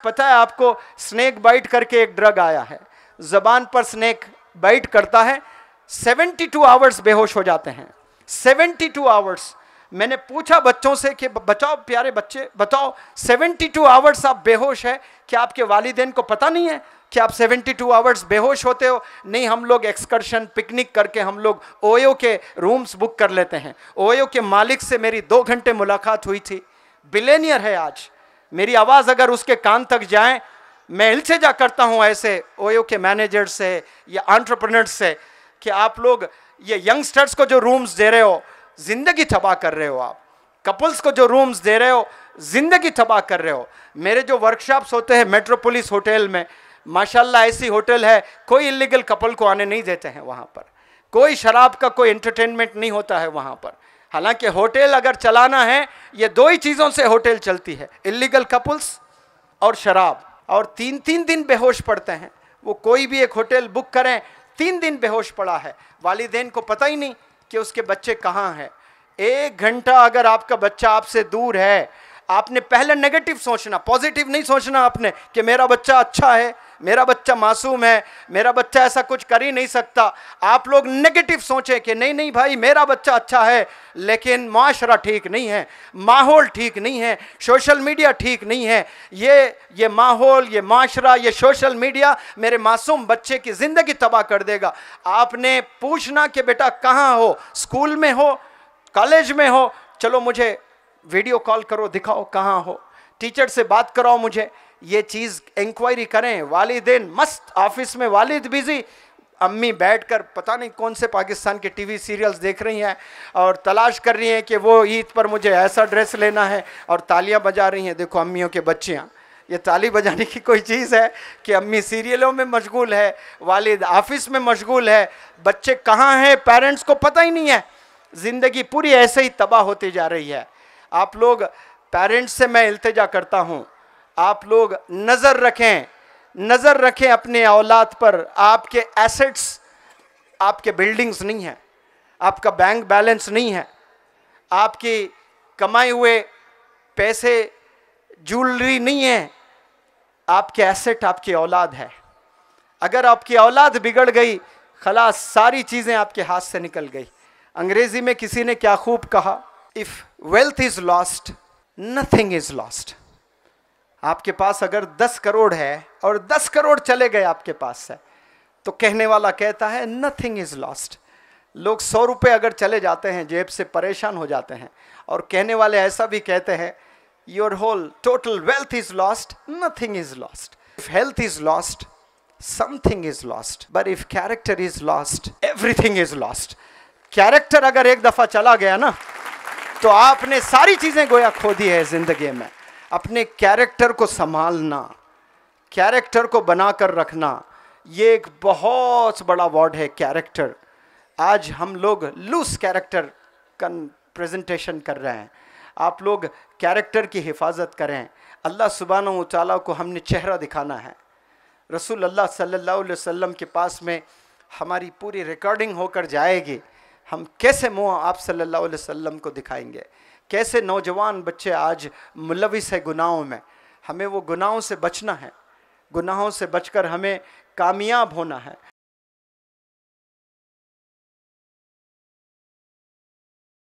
पता है आपको, स्नेक बाइट करके एक ड्रग आया है, जबान पर स्नेक बाइट करता है, 72 आवर्स बेहोश हो जाते हैं, 72 आवर्स। मैंने पूछा बच्चों से कि बचाओ प्यारे बच्चे, बताओ 72 आवर्स आप बेहोश है, क्या आपके वालिदैन को पता नहीं है कि आप 72 आवर्स बेहोश होते हो? नहीं, हम लोग एक्सकर्शन पिकनिक करके हम लोग ओयो के रूम्स बुक कर लेते हैं। ओयो के मालिक से मेरी 2 घंटे मुलाकात हुई थी, बिलियनियर है आज। मेरी आवाज़ अगर उसके कान तक जाए, मैं इल्तिजा करता हूँ ऐसे ओयो के मैनेजर से या एंटरप्रेन्योर से कि आप लोग ये यंगस्टर्स को जो रूम्स दे रहे हो, जिंदगी तबाह कर रहे हो। आप कपल्स को जो रूम्स दे रहे हो, जिंदगी तबाह कर रहे हो। मेरे जो वर्कशॉप्स होते हैं मेट्रोपोलिस होटल में, माशाल्लाह ऐसी होटल है, कोई इलीगल कपल को आने नहीं देते हैं वहाँ पर, कोई शराब का कोई एंटरटेनमेंट नहीं होता है वहाँ पर। हालांकि होटल अगर चलाना है, ये 2 ही चीज़ों से होटल चलती है, इलीगल कपल्स और शराब। और 3-3 दिन बेहोश पड़ते हैं वो। कोई भी एक होटल बुक करें, 3 दिन बेहोश पड़ा है, वालिदैन को पता ही नहीं कि उसके बच्चे कहाँ हैं। 1 घंटा अगर आपका बच्चा आपसे दूर है, आपने पहले नेगेटिव सोचना, पॉजिटिव नहीं सोचना आपने कि मेरा बच्चा अच्छा है, मेरा बच्चा मासूम है, मेरा बच्चा ऐसा कुछ कर ही नहीं सकता। आप लोग नेगेटिव सोचें कि नहीं नहीं भाई मेरा बच्चा अच्छा है, लेकिन माशरा ठीक नहीं है, माहौल ठीक नहीं है, सोशल मीडिया ठीक नहीं है। ये माहौल, ये माशरा, ये सोशल मीडिया मेरे मासूम बच्चे की ज़िंदगी तबाह कर देगा। आपने पूछना कि बेटा कहाँ हो, स्कूल में हो, कॉलेज में हो, चलो मुझे वीडियो कॉल करो, दिखाओ कहाँ हो, टीचर से बात कराओ मुझे, ये चीज़ इंक्वायरी करें। वालिदैन मस्त, ऑफिस में वालिद बिजी, अम्मी बैठकर पता नहीं कौन से पाकिस्तान के टीवी सीरियल्स देख रही हैं और तलाश कर रही हैं कि वो ईद पर मुझे ऐसा ड्रेस लेना है, और तालियां बजा रही हैं। देखो अम्मियों के बच्चियाँ, ये ताली बजाने की कोई चीज़ है कि अम्मी सीरियलों में मशगूल है, वालिद ऑफिस में मशगूल है, बच्चे कहाँ हैं पेरेंट्स को पता ही नहीं है। ज़िंदगी पूरी ऐसे ही तबाह होती जा रही है। आप लोग पेरेंट्स से मैं इल्तिजा करता हूँ, आप लोग नज़र रखें अपने औलाद पर। आपके एसेट्स, आपके बिल्डिंग्स नहीं है, आपका बैंक बैलेंस नहीं है, आपकी कमाए हुए पैसे ज्वेलरी नहीं है, आपके एसेट आपकी औलाद है। अगर आपकी औलाद बिगड़ गई, खलास सारी चीज़ें आपके हाथ से निकल गई। अंग्रेज़ी में किसी ने क्या खूब कहा, if wealth is lost nothing is lost. आपके पास अगर 10 करोड़ है और 10 करोड़ चले गए आपके पास से, तो कहने वाला कहता है नथिंग इज़ लॉस्ट। लोग 100 रुपये अगर चले जाते हैं जेब से परेशान हो जाते हैं, और कहने वाले ऐसा भी कहते हैं your whole total wealth is lost nothing is lost. If health is lost something is lost, but if character is lost everything is lost. Character अगर एक दफ़ा चला गया ना, तो आपने सारी चीज़ें गोया खो दी है ज़िंदगी में। अपने कैरेक्टर को संभालना, कैरेक्टर को बनाकर रखना, ये एक बहुत बड़ा वर्ड है कैरेक्टर। आज हम लोग लूज कैरेक्टर का प्रेजेंटेशन कर रहे हैं। आप लोग कैरेक्टर की हिफाजत करें। अल्लाह सुब्हानहू व तआला को हमने चेहरा दिखाना है। रसूल अल्लाह सल्लल्लाहु अलैहि वसल्लम के पास में हमारी पूरी रिकॉर्डिंग होकर जाएगी। हम कैसे मुँह आप सल्लल्लाहु अलैहि वसल्लम को दिखाएंगे। कैसे नौजवान बच्चे आज मुलविस है गुनाहों में। हमें वो गुनाहों से बचना है, गुनाहों से बचकर हमें कामयाब होना है।